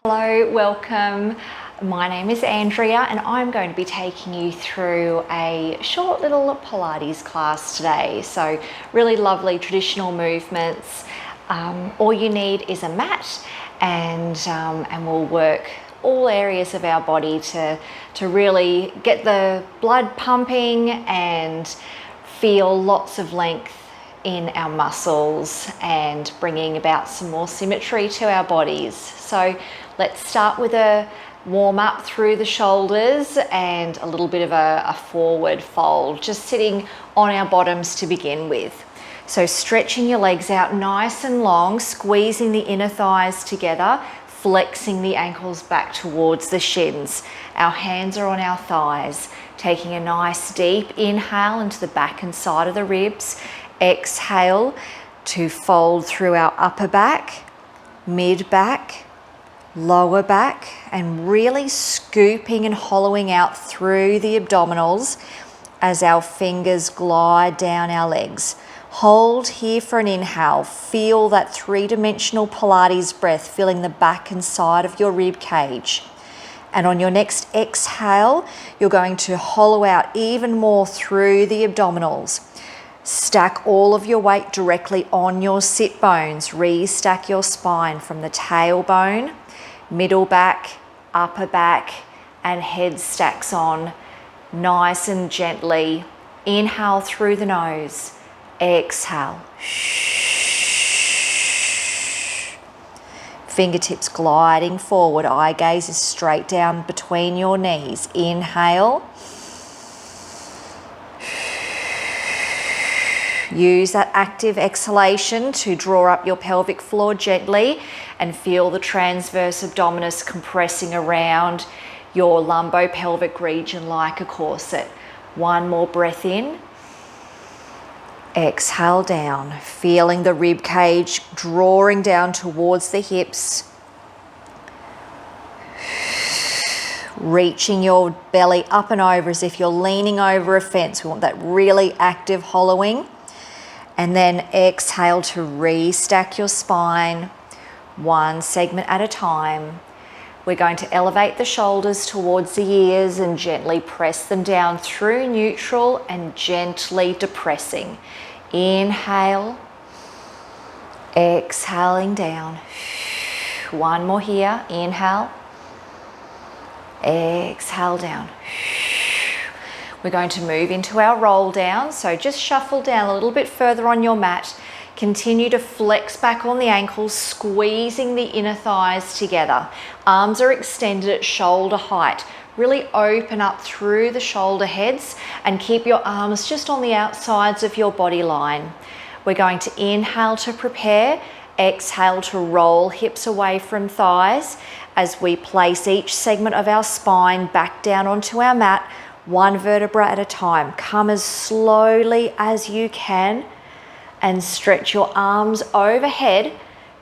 Hello, welcome. My name is Andrea and I'm going to be taking you through a short little Pilates class today. So really lovely traditional movements. All you need is a mat and we'll work all areas of our body to really get the blood pumping and feel lots of length in our muscles and bringing about some more symmetry to our bodies. So let's start with a warm up through the shoulders and a little bit of a forward fold, just sitting on our bottoms to begin with. So stretching your legs out nice and long, squeezing the inner thighs together, flexing the ankles back towards the shins. Our hands are on our thighs, taking a nice deep inhale into the back and side of the ribs. Exhale to fold through our upper back, mid back, lower back, and really scooping and hollowing out through the abdominals as our fingers glide down our legs. Hold here for an inhale. Feel that three-dimensional Pilates breath filling the back and side of your rib cage. And on your next exhale, you're going to hollow out even more through the abdominals. Stack all of your weight directly on your sit bones. Restack your spine from the tailbone, middle back, upper back, and head stacks on nice and gently. Inhale through the nose. Exhale. Fingertips gliding forward. Eye gaze is straight down between your knees. Inhale. Use that active exhalation to draw up your pelvic floor gently and feel the transverse abdominis compressing around your lumbopelvic region like a corset. One more breath in. Exhale down, feeling the rib cage drawing down towards the hips. Reaching your belly up and over as if you're leaning over a fence. We want that really active hollowing. And then exhale to restack your spine, one segment at a time. We're going to elevate the shoulders towards the ears and gently press them down through neutral and gently depressing. Inhale, exhaling down. One more here. Inhale, exhale down. We're going to move into our roll down. So just shuffle down a little bit further on your mat. Continue to flex back on the ankles, squeezing the inner thighs together. Arms are extended at shoulder height. Really open up through the shoulder heads and keep your arms just on the outsides of your body line. We're going to inhale to prepare. Exhale to roll hips away from thighs as we place each segment of our spine back down onto our mat, one vertebra at a time. Come as slowly as you can and stretch your arms overhead,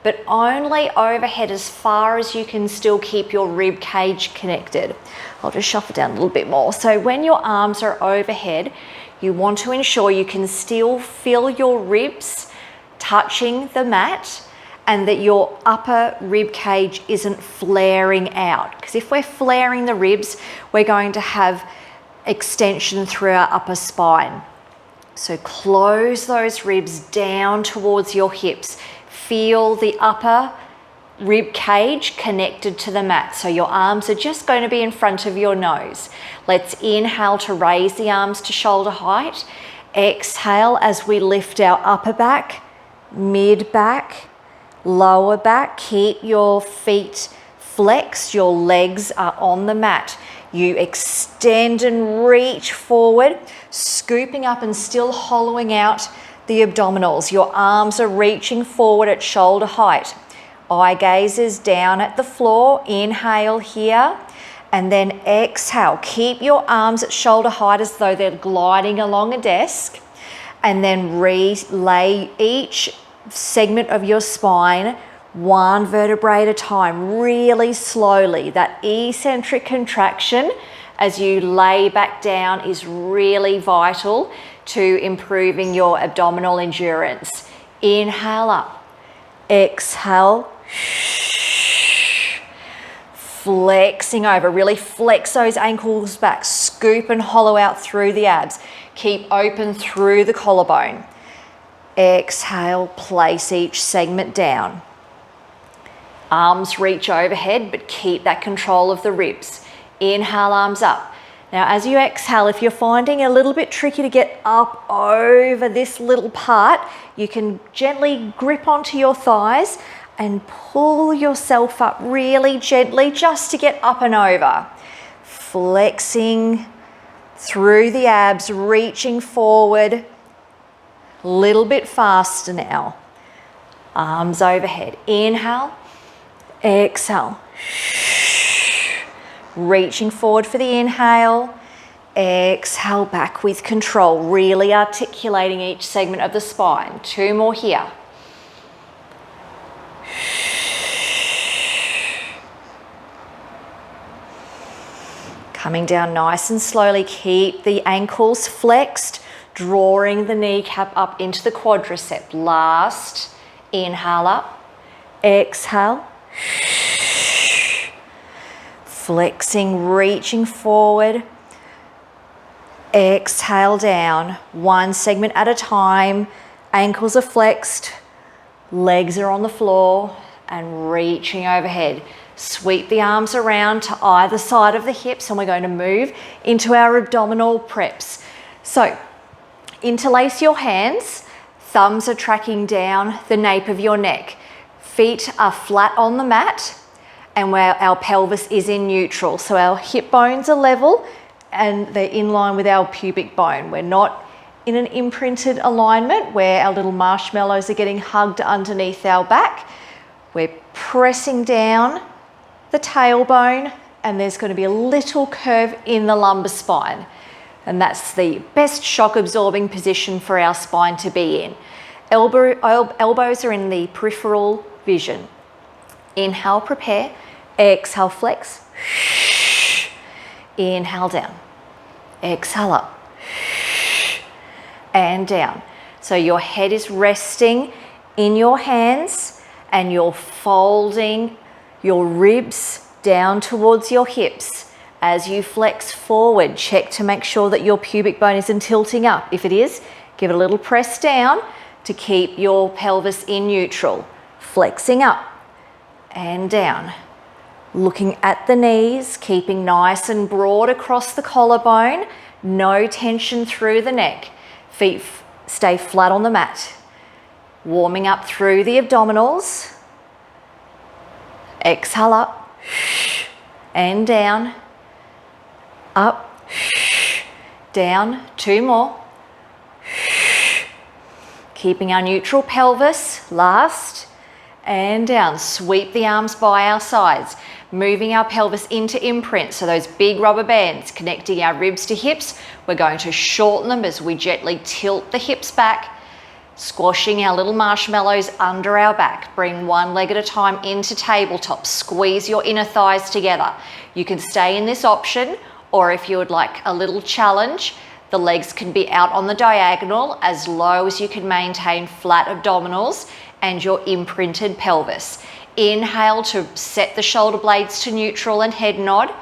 but only overhead as far as you can still keep your rib cage connected. I'll just shuffle down a little bit more. So when your arms are overhead, you want to ensure you can still feel your ribs touching the mat and that your upper rib cage isn't flaring out. Because if we're flaring the ribs, we're going to have extension through our upper spine. So close those ribs down towards your hips. Feel the upper rib cage connected to the mat. So your arms are just going to be in front of your nose. Let's inhale to raise the arms to shoulder height. Exhale as we lift our upper back, mid back, lower back. Keep your feet flexed. Your legs are on the mat. You extend and reach forward, scooping up and still hollowing out the abdominals. Your arms are reaching forward at shoulder height. Eye gaze is down at the floor. Inhale here and then exhale. Keep your arms at shoulder height as though they're gliding along a desk, and then lay each segment of your spine one vertebrae at a time, really slowly. That eccentric contraction as you lay back down is really vital to improving your abdominal endurance. Inhale up, exhale, flexing over. Really flex those ankles back. Scoop and hollow out through the abs. Keep open through the collarbone. Exhale, place each segment down. Arms reach overhead, but keep that control of the ribs. Inhale, arms up. Now, as you exhale, if you're finding it a little bit tricky to get up over this little part, you can gently grip onto your thighs and pull yourself up really gently just to get up and over. Flexing through the abs, reaching forward. A little bit faster now. Arms overhead. Inhale, exhale. Reaching forward for the inhale. Exhale back with control. Really articulating each segment of the spine. 2 more here. Coming down nice and slowly. Keep the ankles flexed, drawing the kneecap up into the quadricep. Last, inhale up, exhale. Flexing, reaching forward. Exhale down, 1 segment at a time. Ankles are flexed, legs are on the floor, and reaching overhead. Sweep the arms around to either side of the hips, and we're going to move into our abdominal preps. So, interlace your hands, thumbs are tracking down the nape of your neck. Feet are flat on the mat, and where our pelvis is in neutral. So our hip bones are level and they're in line with our pubic bone. We're not in an imprinted alignment where our little marshmallows are getting hugged underneath our back. We're pressing down the tailbone, and there's going to be a little curve in the lumbar spine. And that's the best shock absorbing position for our spine to be in. Elbows are in the peripheral vision. Inhale, prepare. Exhale, flex. Inhale, down. Exhale, up. And down. So your head is resting in your hands and you're folding your ribs down towards your hips. As you flex forward, check to make sure that your pubic bone isn't tilting up. If it is, give it a little press down to keep your pelvis in neutral. Flexing up and down. Looking at the knees, keeping nice and broad across the collarbone. No tension through the neck. Feet stay flat on the mat. Warming up through the abdominals. Exhale up and down. Up, down. 2 more. Keeping our neutral pelvis. Last. And down. Sweep the arms by our sides. Moving our pelvis into imprint. So those big rubber bands connecting our ribs to hips. We're going to shorten them as we gently tilt the hips back. Squashing our little marshmallows under our back. Bring 1 leg at a time into tabletop. Squeeze your inner thighs together. You can stay in this option, or if you would like a little challenge, the legs can be out on the diagonal as low as you can maintain flat abdominals and your imprinted pelvis. Inhale to set the shoulder blades to neutral and head nod.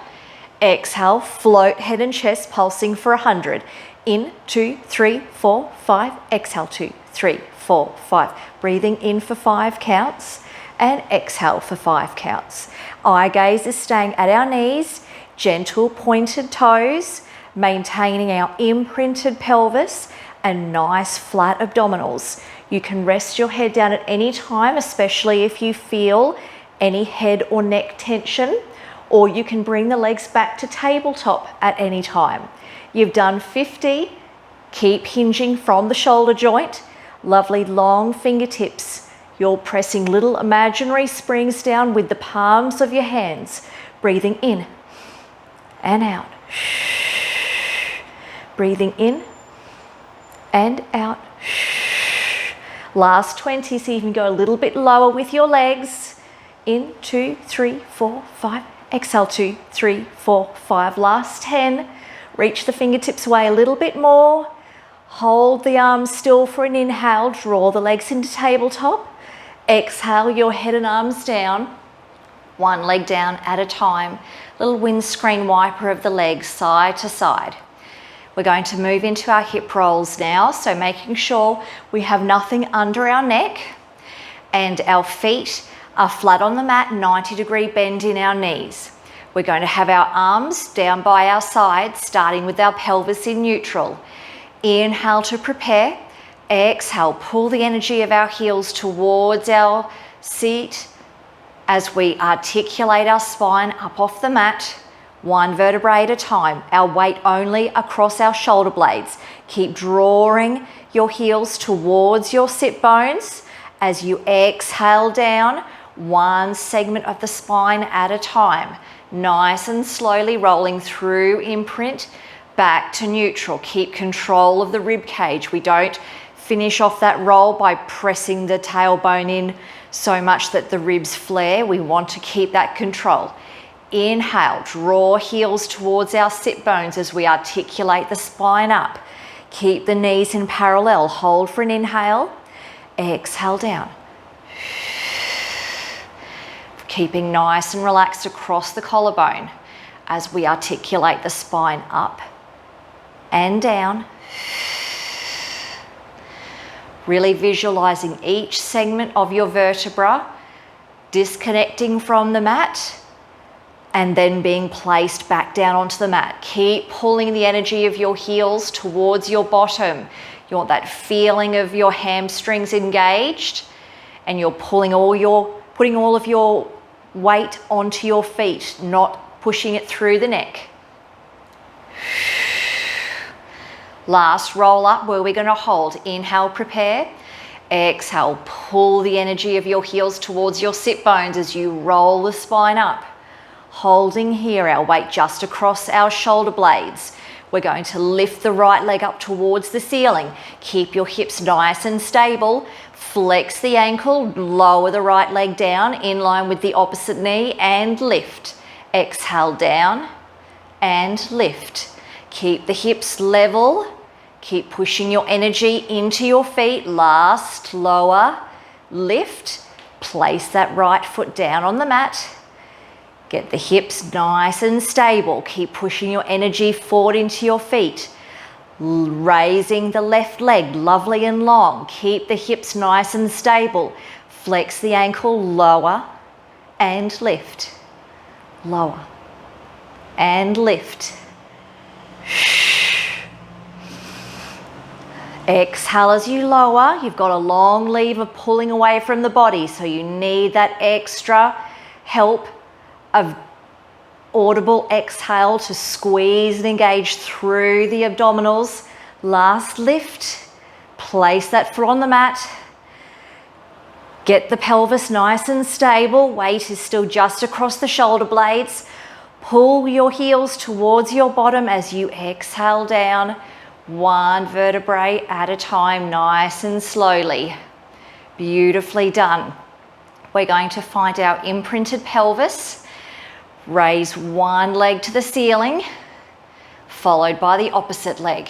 Exhale, float head and chest, pulsing for 100. In, 2, 3, 4, 5. Exhale, 2, 3, 4, 5. Breathing in for 5 counts and exhale for 5 counts. Eye gaze is staying at our knees, gentle pointed toes, maintaining our imprinted pelvis and nice flat abdominals. You can rest your head down at any time, especially if you feel any head or neck tension, or you can bring the legs back to tabletop at any time. You've done 50. Keep hinging from the shoulder joint. Lovely long fingertips. You're pressing little imaginary springs down with the palms of your hands. Breathing in and out. Breathing in and out. Last 20, so you can go a little bit lower with your legs. In, 2, 3, 4, 5. Exhale, 2, 3, 4, 5. Last 10. Reach the fingertips away a little bit more. Hold the arms still for an inhale. Draw the legs into tabletop. Exhale your head and arms down. One leg down at a time. Little windscreen wiper of the legs side to side. We're going to move into our hip rolls now, so making sure we have nothing under our neck and our feet are flat on the mat, 90-degree bend in our knees. We're going to have our arms down by our sides, starting with our pelvis in neutral. Inhale to prepare. Exhale, pull the energy of our heels towards our seat as we articulate our spine up off the mat, one vertebrae at a time. Our weight only across our shoulder blades. Keep drawing your heels towards your sit bones as you exhale down, one segment of the spine at a time. Nice and slowly rolling through imprint back to neutral. Keep control of the rib cage. We don't finish off that roll by pressing the tailbone in so much that the ribs flare. We want to keep that control. Inhale, draw heels towards our sit bones as we articulate the spine up. Keep the knees in parallel. Hold for an inhale. Exhale down. Keeping nice and relaxed across the collarbone as we articulate the spine up and down. Really visualizing each segment of your vertebra, disconnecting from the mat and then being placed back down onto the mat. Keep pulling the energy of your heels towards your bottom. You want that feeling of your hamstrings engaged and you're putting all of your weight onto your feet, not pushing it through the neck. Last roll up where we're going to hold. Inhale, prepare. Exhale, pull the energy of your heels towards your sit bones as you roll the spine up. Holding here, our weight just across our shoulder blades. We're going to lift the right leg up towards the ceiling. Keep your hips nice and stable. Flex the ankle, lower the right leg down in line with the opposite knee and lift. Exhale down and lift. Keep the hips level. Keep pushing your energy into your feet. Last, lower, lift. Place that right foot down on the mat. Get the hips nice and stable. Keep pushing your energy forward into your feet. Raising the left leg, lovely and long. Keep the hips nice and stable. Flex the ankle, lower and lift. Lower and lift. Exhale as you lower. You've got a long lever pulling away from the body, so you need that extra help of audible exhale to squeeze and engage through the abdominals. Last lift. Place that foot on the mat. Get the pelvis nice and stable. Weight is still just across the shoulder blades. Pull your heels towards your bottom as you exhale down, one vertebrae at a time, nice and slowly. Beautifully done. We're going to find our imprinted pelvis. Raise one leg to the ceiling, followed by the opposite leg.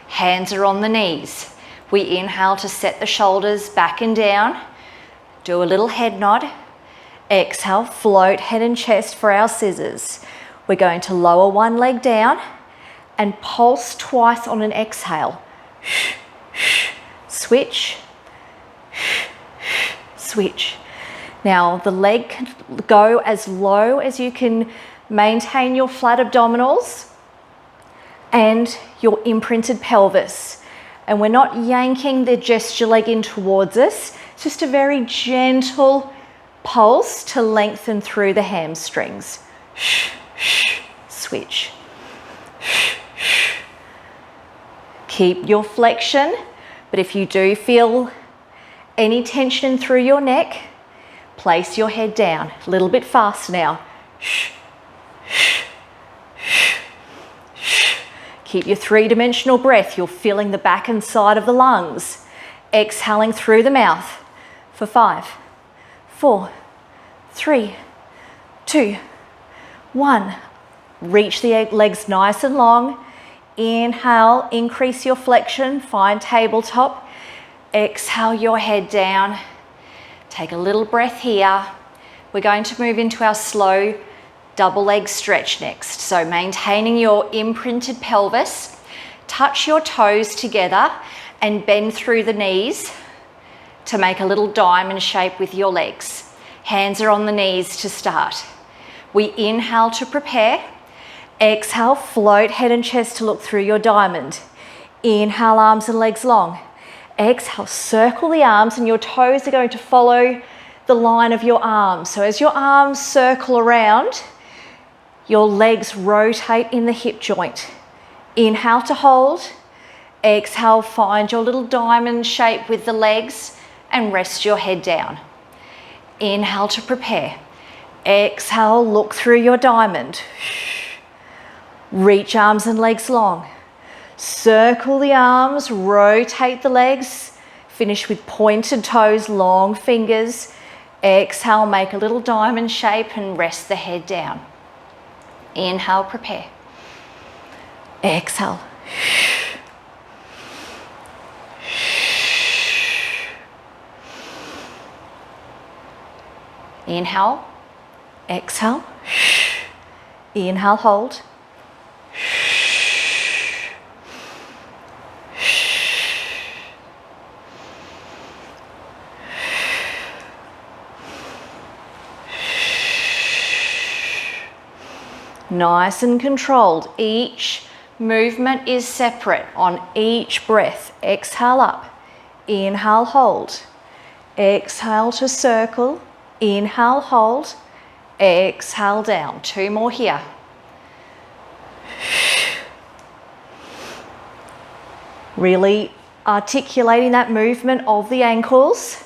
Hands are on the knees. We inhale to set the shoulders back and down. Do a little head nod. Exhale, float head and chest for our scissors. We're going to lower one leg down and pulse twice on an exhale. Switch, switch. Now the leg can go as low as you can maintain your flat abdominals and your imprinted pelvis. And we're not yanking the gesture leg in towards us, it's just a very gentle pulse to lengthen through the hamstrings. Switch. Keep your flexion, but if you do feel any tension through your neck, place your head down. A little bit faster now. Keep your three-dimensional breath. You're filling the back and side of the lungs. Exhaling through the mouth for 5, 4, 3, 2, 1. Reach the legs nice and long. Inhale, increase your flexion, find tabletop. Exhale your head down. Take a little breath here. We're going to move into our slow double leg stretch next. So maintaining your imprinted pelvis, touch your toes together and bend through the knees to make a little diamond shape with your legs. Hands are on the knees to start. We inhale to prepare. Exhale, float head and chest to look through your diamond. Inhale, arms and legs long. Exhale, circle the arms and your toes are going to follow the line of your arms. So as your arms circle around, your legs rotate in the hip joint. Inhale to hold. Exhale, find your little diamond shape with the legs and rest your head down. Inhale to prepare. Exhale, look through your diamond. Reach arms and legs long. Circle the arms, rotate the legs. Finish with pointed toes, long fingers. Exhale, make a little diamond shape and rest the head down. Inhale, prepare. Exhale. Inhale, exhale. Inhale, hold. Nice and controlled. Each movement is separate on each breath. Exhale up. Inhale, hold. Exhale to circle. Inhale, hold. Exhale down. 2 more here. Really articulating that movement of the ankles.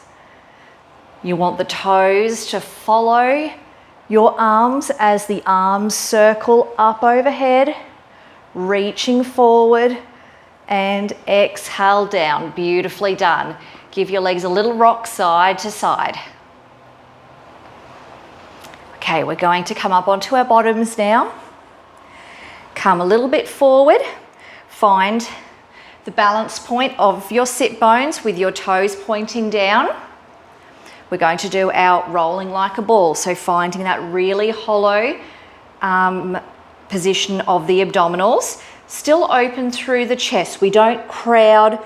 You want the toes to follow your arms as the arms circle up overhead, reaching forward and exhale down. Beautifully done. Give your legs a little rock side to side. Okay, we're going to come up onto our bottoms now. Come a little bit forward. Find the balance point of your sit bones with your toes pointing down. We're going to do our rolling like a ball. So finding that really hollow position of the abdominals. Still open through the chest. We don't crowd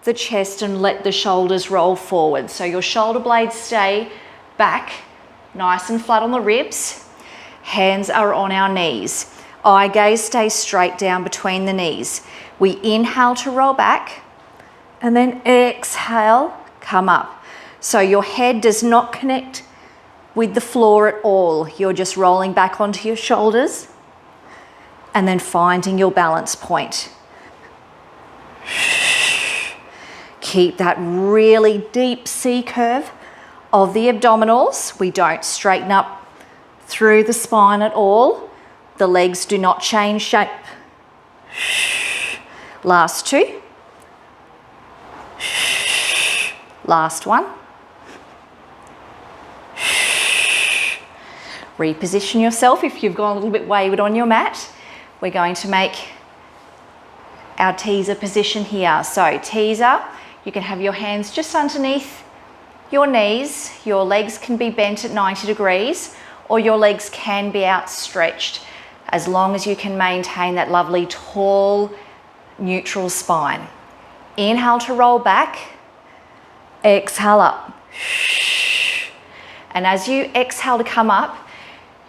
the chest and let the shoulders roll forward. So your shoulder blades stay back, nice and flat on the ribs. Hands are on our knees. Eye gaze stays straight down between the knees. We inhale to roll back and then exhale, come up. So your head does not connect with the floor at all. You're just rolling back onto your shoulders and then finding your balance point. Keep that really deep C curve of the abdominals. We don't straighten up through the spine at all. The legs do not change shape. Last 2. Last 1. Reposition yourself if you've gone a little bit wayward on your mat. We're going to make our teaser position here. So teaser, you can have your hands just underneath your knees. Your legs can be bent at 90 degrees or your legs can be outstretched as long as you can maintain that lovely tall neutral spine. Inhale to roll back. Exhale up. And as you exhale to come up,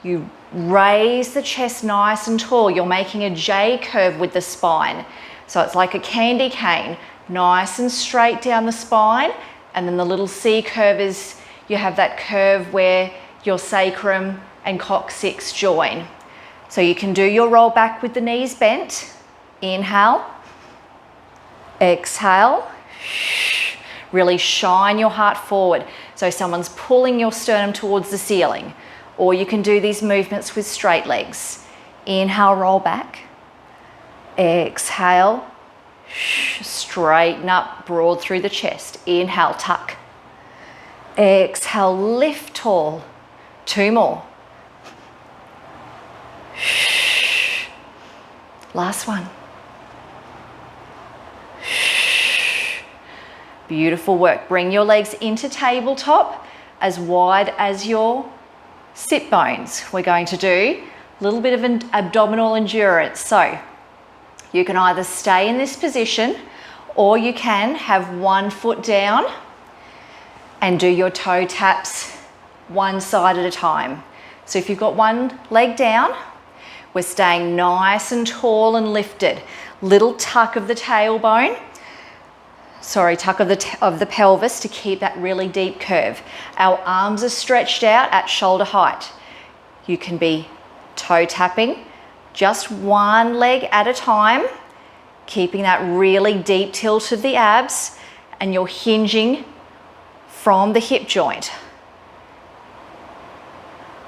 you raise the chest nice and tall. You're making a J curve with the spine. So it's like a candy cane, nice and straight down the spine. And then the little C curve is, you have that curve where your sacrum and coccyx join. So you can do your roll back with the knees bent. Inhale. Exhale. Really shine your heart forward. So someone's pulling your sternum towards the ceiling. Or you can do these movements with straight legs. Inhale, roll back. Exhale, straighten up, broad through the chest. Inhale, tuck. Exhale, lift tall. 2 more. Last one. Beautiful work. Bring your legs into tabletop as wide as your sit bones. We're going to do a little bit of an abdominal endurance. So you can either stay in this position or you can have one foot down and do your toe taps one side at a time. So if you've got one leg down, we're staying nice and tall and lifted. Little tuck of the tailbone, tuck of the pelvis to keep that really deep curve. Our arms are stretched out at shoulder height. You can be toe tapping just one leg at a time, keeping that really deep tilt of the abs, and you're hinging from the hip joint.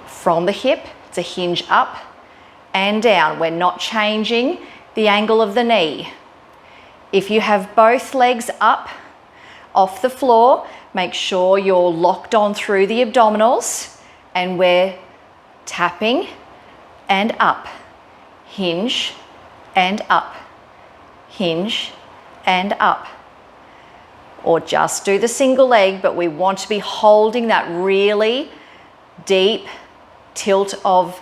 From the hip, it's a hinge up and down. We're not changing the angle of the knee. If you have both legs up off the floor, make sure you're locked on through the abdominals, and we're tapping and up, hinge and up, hinge and up. Or just do the single leg, but we want to be holding that really deep tilt of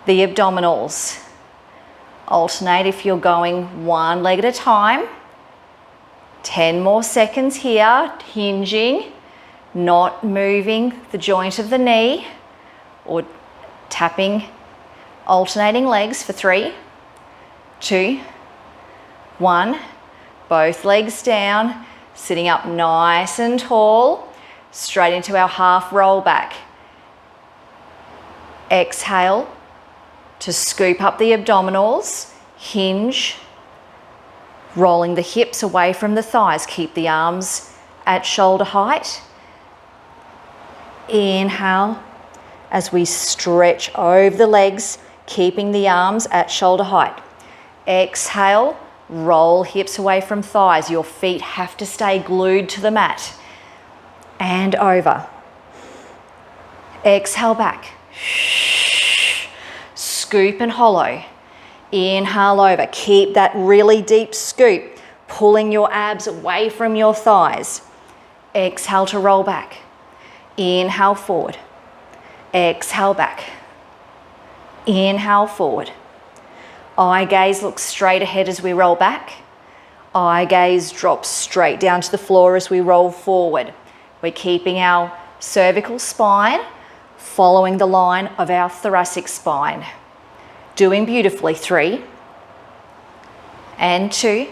the abdominals. Alternate if you're going one leg at a time. 10 more seconds here, hinging, not moving the joint of the knee, or tapping, alternating legs for 3, 2, 1. Both legs down, sitting up nice and tall, straight into our half roll back. Exhale to scoop up the abdominals, hinge, rolling the hips away from the thighs. Keep the arms at shoulder height. Inhale as we stretch over the legs, keeping the arms at shoulder height. Exhale, roll hips away from thighs. Your feet have to stay glued to the mat. And over. Exhale back. Scoop and hollow. Inhale over. Keep that really deep scoop, pulling your abs away from your thighs. Exhale to roll back. Inhale forward. Exhale back. Inhale forward. Eye gaze looks straight ahead as we roll back. Eye gaze drops straight down to the floor as we roll forward. We're keeping our cervical spine following the line of our thoracic spine. Doing beautifully. 3 and 2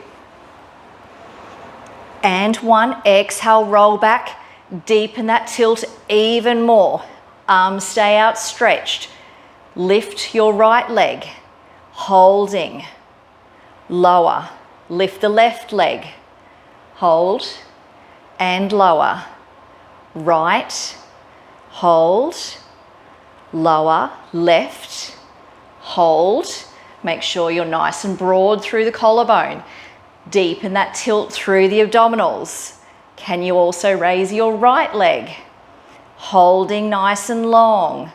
and 1. Exhale, roll back. Deepen that tilt even more. Arms stay outstretched. Lift your right leg. Holding. Lower. Lift the left leg. Hold and lower. Right. Hold. Lower. Left. Hold. Make sure you're nice and broad through the collarbone. Deepen that tilt through the abdominals. Can you also raise your right leg? Holding nice and long.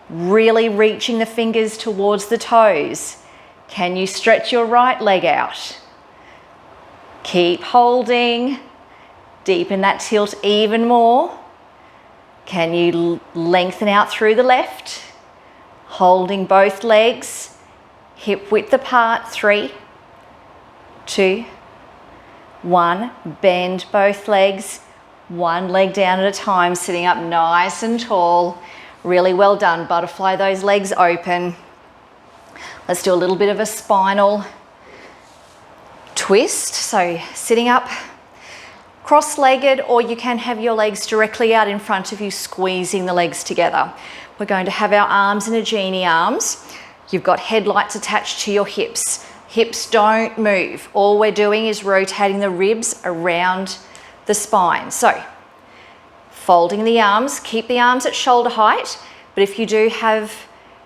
Really reaching the fingers towards the toes. Can you stretch your right leg out? Keep holding. Deepen that tilt even more. Can you lengthen out through the left? Holding both legs, hip width apart. 3, 2, 1. Bend both legs, one leg down at a time, sitting up nice and tall. Really well done. Butterfly those legs open. Let's do a little bit of a spinal twist. So sitting up cross-legged, or you can have your legs directly out in front of you, squeezing the legs together. We're going to have our arms in a genie arms. You've got headlights attached to your hips. Hips don't move. All we're doing is rotating the ribs around the spine. So folding the arms, keep the arms at shoulder height, but if you do have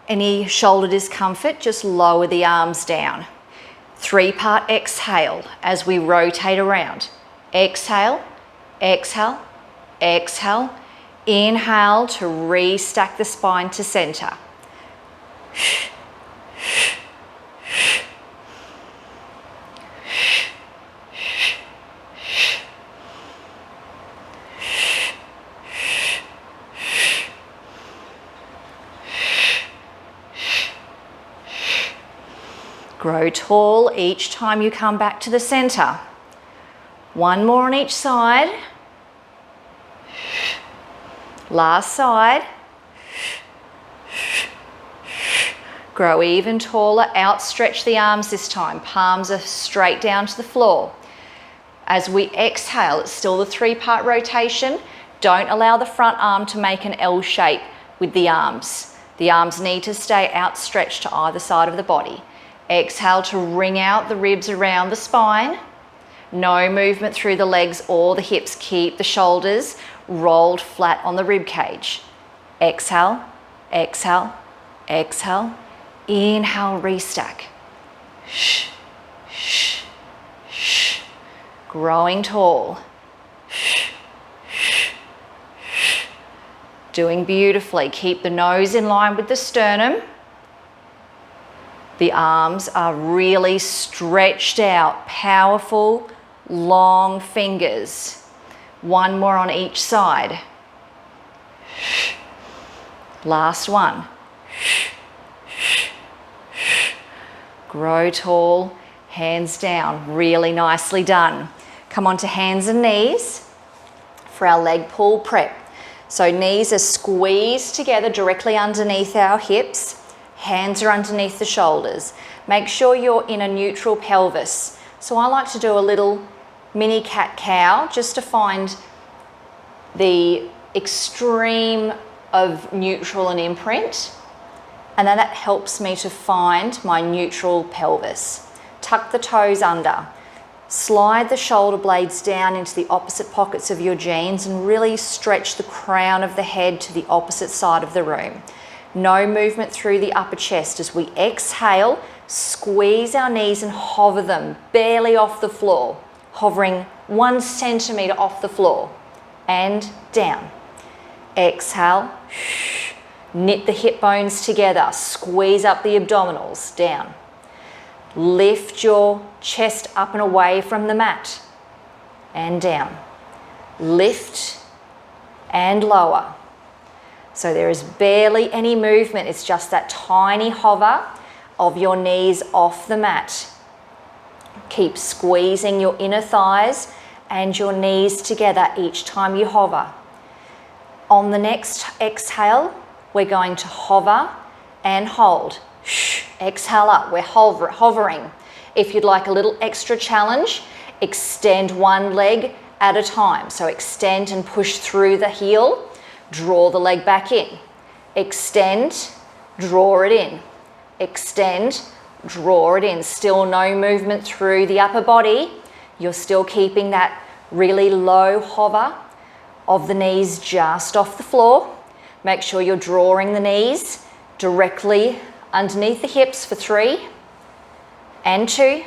any shoulder discomfort, just lower the arms down. 3-part exhale as we rotate around. Exhale, exhale, exhale. Inhale to restack the spine to center. Grow tall each time you come back to the center. One more on each side. Last side. Grow even taller, outstretch the arms this time. Palms are straight down to the floor. As we exhale, it's still the 3-part rotation. Don't allow the front arm to make an L shape with the arms. The arms need to stay outstretched to either side of the body. Exhale to wring out the ribs around the spine. No movement through the legs or the hips. Keep the shoulders rolled flat on the rib cage. Exhale, exhale, exhale. Inhale, restack. Shh, shh, shh. Growing tall. Shh, shh, shh. Doing beautifully. Keep the nose in line with the sternum. The arms are really stretched out. Powerful, long fingers. One more on each side. Shh. Last one. Shh. Grow tall, hands down, really nicely done. Come on to hands and knees for our leg pull prep. So knees are squeezed together directly underneath our hips, hands are underneath the shoulders. Make sure you're in a neutral pelvis. So I like to do a little mini cat-cow just to find the extreme of neutral and imprint. And then that helps me to find my neutral pelvis. Tuck the toes under. Slide the shoulder blades down into the opposite pockets of your jeans and really stretch the crown of the head to the opposite side of the room. No movement through the upper chest. As we exhale, squeeze our knees and hover them barely off the floor, hovering 1 centimetre off the floor, and down. Exhale. Knit the hip bones together, squeeze up the abdominals, down. Lift your chest up and away from the mat, and down. Lift and lower. So there is barely any movement, it's just that tiny hover of your knees off the mat. Keep squeezing your inner thighs and your knees together each time you hover. On the next exhale, we're going to hover and hold. Shh, exhale up, we're hovering. If you'd like a little extra challenge, extend one leg at a time. So extend and push through the heel, draw the leg back in. Extend, draw it in. Extend, draw it in. Still no movement through the upper body. You're still keeping that really low hover of the knees just off the floor. Make sure you're drawing the knees directly underneath the hips for 3, and 2,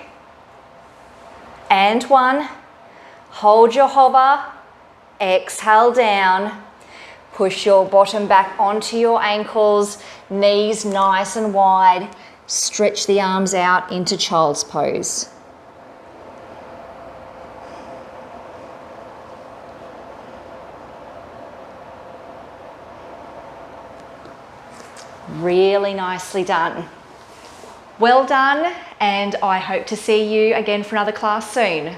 and 1. Hold your hover, exhale down. Push your bottom back onto your ankles, knees nice and wide. Stretch the arms out into child's pose. Really nicely done. Well done, and I hope to see you again for another class soon.